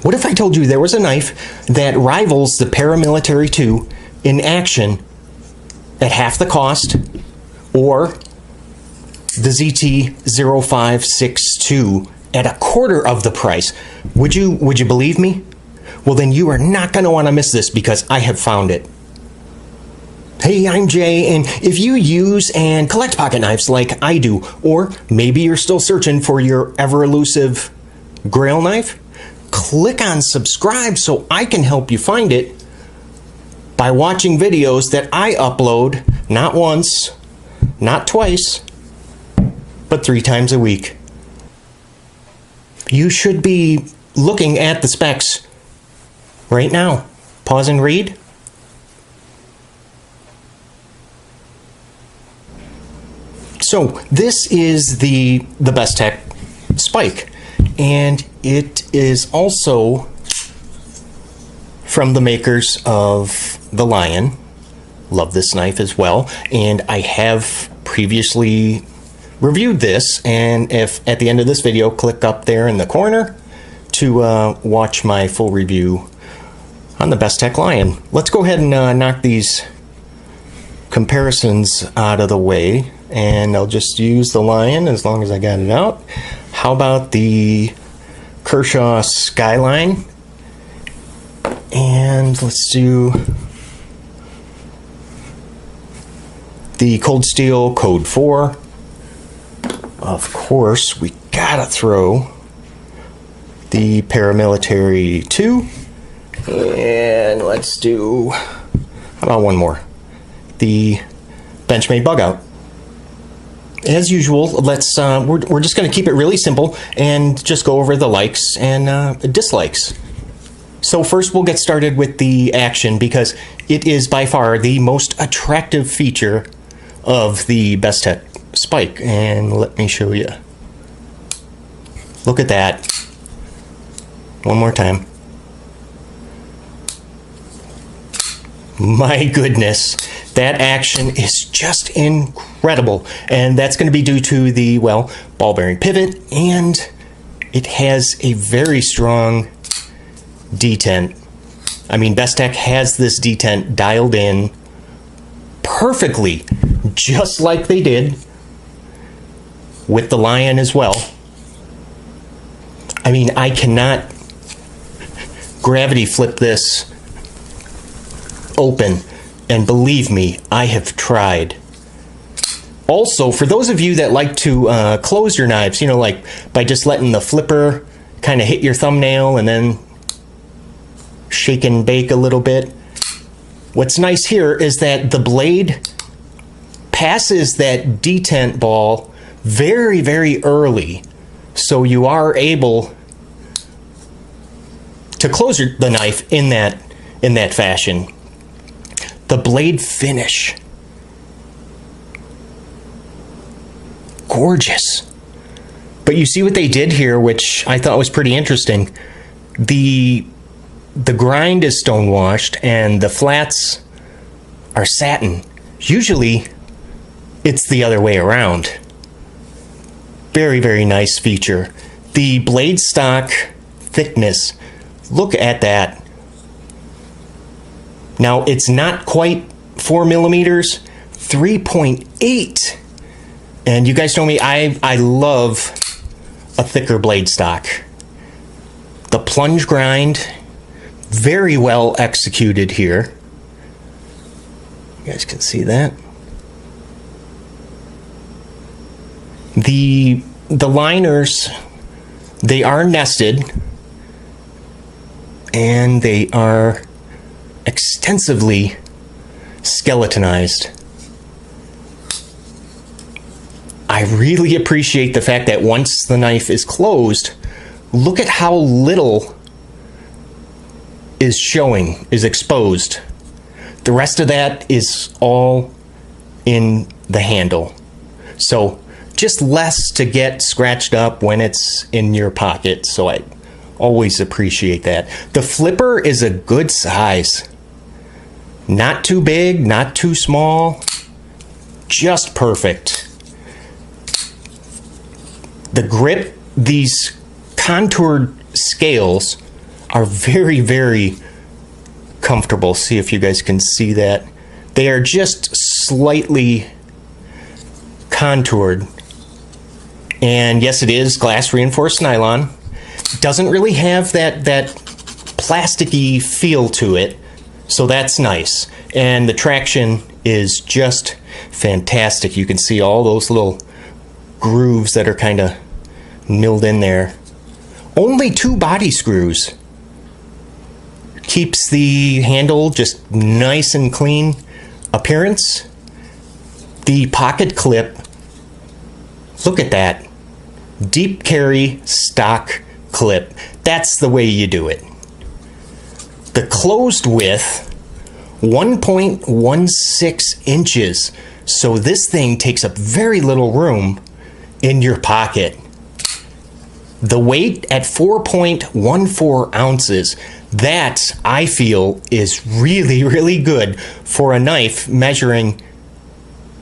What if I told you there was a knife that rivals the Paramilitary 2 in action at half the cost, or the ZT-0562 at a quarter of the price? Would you believe me? Well, then you are not going to want to miss this, because I have found it. Hey, I'm Jay, and if you use and collect pocket knives like I do, or maybe you're still searching for your ever-elusive Grail knife, click on subscribe so I can help you find it by watching videos that I upload not once, not twice, but 3 times a week. You should be looking at the specs right now. Pause and read. So this is the Bestech Spike, and it is also from the makers of the Lion. Love this knife as well, and I have previously reviewed this, and if at the end of this video, click up there in the corner to watch my full review on the Bestech Lion. Let's go ahead and knock these comparisons out of the way, and I'll just use the Lion as long as I got it out. How about the Kershaw Skyline? And let's do the Cold Steel Code 4. Of course, we gotta throw the Paramilitary 2. And let's do, how about one more? The Benchmade Bug Out. As usual, let's we're just going to keep it really simple and just go over the likes and dislikes. So first we'll get started with the action, because it is by far the most attractive feature of the Bestech Spike. And let me show you. Look at that. One more time. My goodness, that action is just incredible, and that's going to be due to the, well, ball bearing pivot, and it has a very strong detent. I mean, Bestech has this detent dialed in perfectly, just like they did with the Lion as well. I mean, I cannot gravity flip this open, and believe me, I have tried. Also, for those of you that like to close your knives, you know, like by just letting the flipper kind of hit your thumbnail and then shake and bake a little bit, what's nice here is that the blade passes that detent ball very, very early, so you are able to close the knife in that fashion. The blade finish, gorgeous. But you see what they did here, which I thought was pretty interesting. The grind is stone washed and the flats are satin. Usually it's the other way around. Very, very nice feature. The blade stock thickness, look at that. Now, it's not quite 4 millimeters, 3.8. And you guys know me, I love a thicker blade stock. The plunge grind, very well executed here. You guys can see that. The liners, they are nested, and they are extensively skeletonized. I really appreciate the fact that once the knife is closed, look at how little is showing, is exposed. The rest of that is all in the handle. So just less to get scratched up when it's in your pocket. So I always appreciate that. The flipper is a good size. Not too big, not too small, just perfect. The grip, these contoured scales are very, very comfortable. See if you guys can see that. They are just slightly contoured. And yes, it is glass reinforced nylon. Doesn't really have that plasticky feel to it, so that's nice. And the traction is just fantastic. You can see all those little grooves that are kind of milled in there. Only 2 body screws. Keeps the handle just nice and clean appearance. The pocket clip, look at that. Deep carry stock clip. That's the way you do it. The closed width, 1.16 inches. So this thing takes up very little room in your pocket. The weight at 4.14 ounces. That, I feel, is really, really good for a knife measuring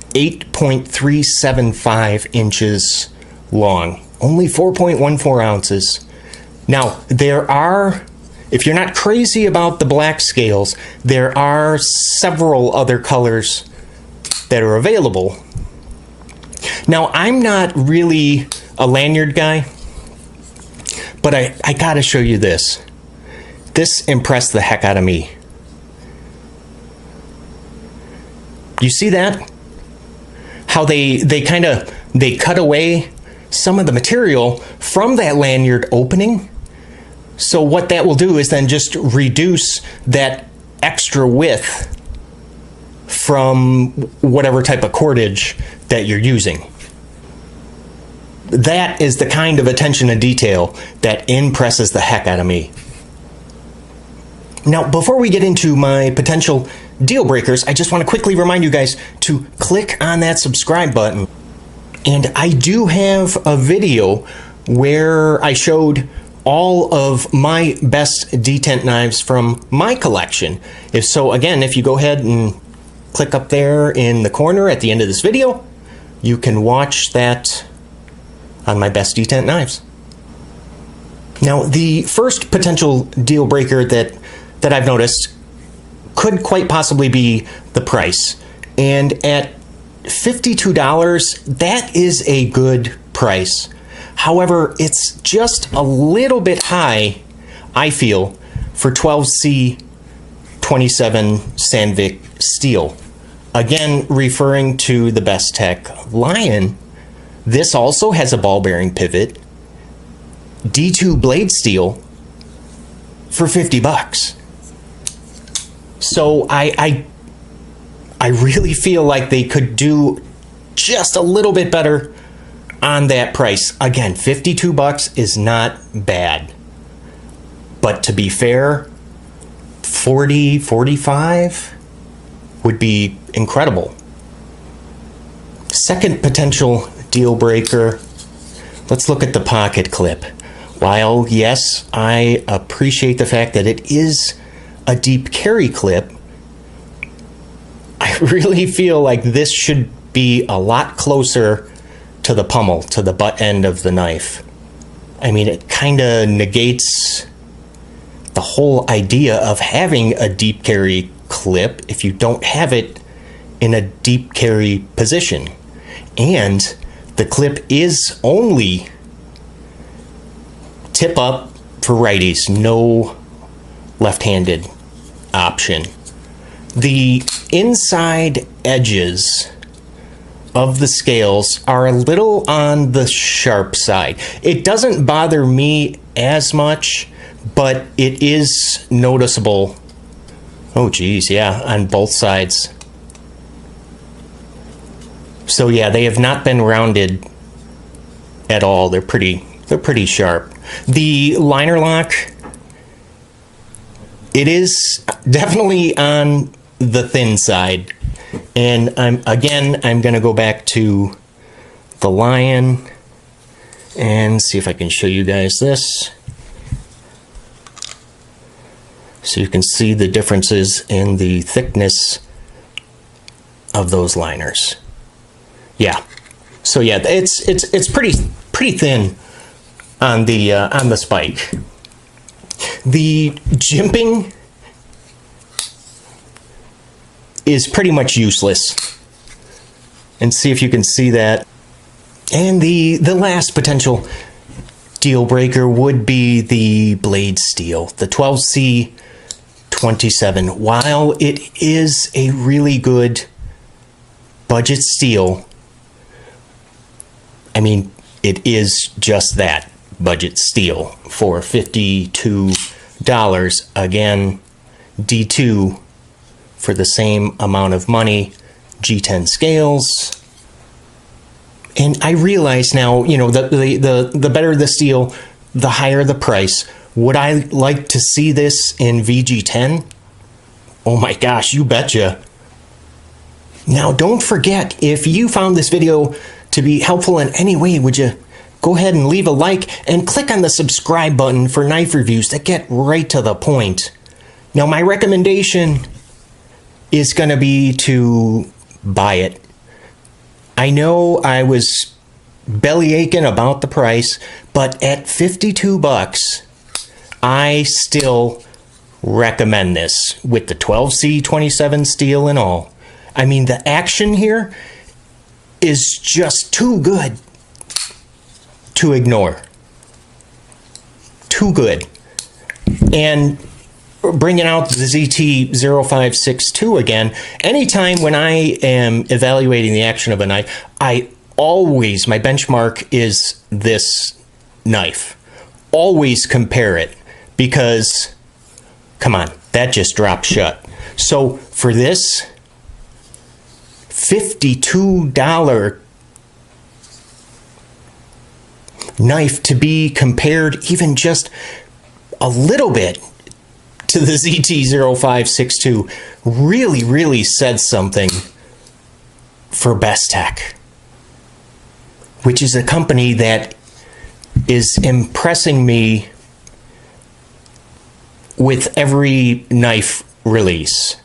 8.375 inches long. Only 4.14 ounces. Now, there are, if you're not crazy about the black scales, there are several other colors that are available. Now, I'm not really a lanyard guy, but I gotta show you this. This impressed the heck out of me. You see that? How they cut away some of the material from that lanyard opening. So what that will do is then just reduce that extra width from whatever type of cordage that you're using. That is the kind of attention to detail that impresses the heck out of me. Now, before we get into my potential deal breakers, I just want to quickly remind you guys to click on that subscribe button. And I do have a video where I showed all of my best detent knives from my collection. If so, again, if you go ahead and click up there in the corner at the end of this video, you can watch that on my best detent knives. Now, the first potential deal breaker that I've noticed could quite possibly be the price. And at $52, that is a good price. However, it's just a little bit high, I feel, for 12C 27 Sandvik steel. Again, referring to the Bestech Lion, this also has a ball bearing pivot, D2 blade steel for 50 bucks. So I really feel like they could do just a little bit better on that price. Again, 52 bucks is not bad. But to be fair, 40, 45 would be incredible. Second potential deal breaker, let's look at the pocket clip. While, yes, I appreciate the fact that it is a deep carry clip, I really feel like this should be a lot closer to the pommel, to the butt end of the knife. I mean, it kind of negates the whole idea of having a deep carry clip if you don't have it in a deep carry position. And the clip is only tip up for righties, no left-handed option. The inside edges of the scales are a little on the sharp side. It doesn't bother me as much, but it is noticeable. Oh geez, yeah, on both sides. So yeah, they have not been rounded at all. They're pretty sharp. The liner lock, it is definitely on the thin side. And I'm going to go back to the Lion and see if I can show you guys this. So you can see the differences in the thickness of those liners. Yeah. So yeah, it's pretty thin on the Spike. The jimping is pretty much useless. And see if you can see that. And the last potential deal breaker would be the blade steel, the 12C27. While it is a really good budget steel, I mean, it is just that, budget steel for $52. Again, D2 for the same amount of money, G10 scales. And I realize now, you know, the better the steel, the higher the price. Would I like to see this in VG10? Oh my gosh, you betcha. Now, don't forget, if you found this video to be helpful in any way, would you go ahead and leave a like and click on the subscribe button for knife reviews that get right to the point. Now, my recommendation is going to be to buy it. I know I was belly aching about the price, but at $52, I still recommend this with the 12C27 steel and all. I mean, the action here is just too good to ignore. Too good. And bringing out the ZT-0562 again, anytime when I am evaluating the action of a knife, my benchmark is this knife. Always compare it, because, come on, that just dropped shut. So for this $52 knife to be compared even just a little bit to the ZT-0562 really said something for Bestech, which is a company that is impressing me with every knife release.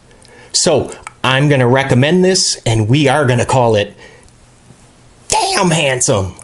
So I'm going to recommend this, and we are going to call it damn handsome.